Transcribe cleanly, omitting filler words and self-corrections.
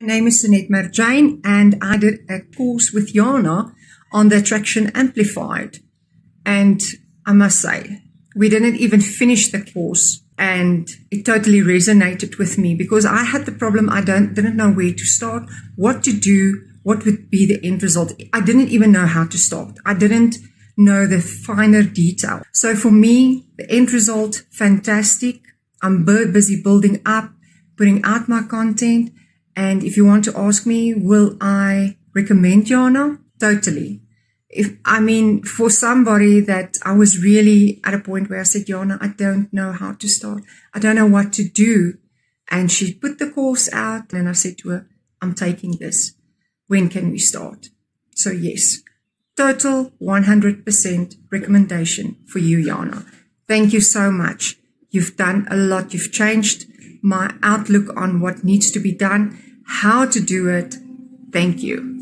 My name is Sonnette Merdjane, and I did a course with Jana on the attraction amplified. And I must say, we didn't even finish the course, and it totally resonated with me because I had the problem. I didn't know where to start, what to do, what would be the end result. I didn't even know how to start. I didn't know the finer detail. So for me, the end result, fantastic. I'm busy building up, putting out my content. And if you want to ask me, will I recommend Jana? Totally. For somebody that I was really at a point where I said, Jana, I don't know how to start. I don't know what to do. And she put the course out and I said to her, I'm taking this. When can we start? So yes, total 100% recommendation for you, Jana. Thank you so much. You've done a lot. You've changed my outlook on what needs to be done, how to do it. Thank you.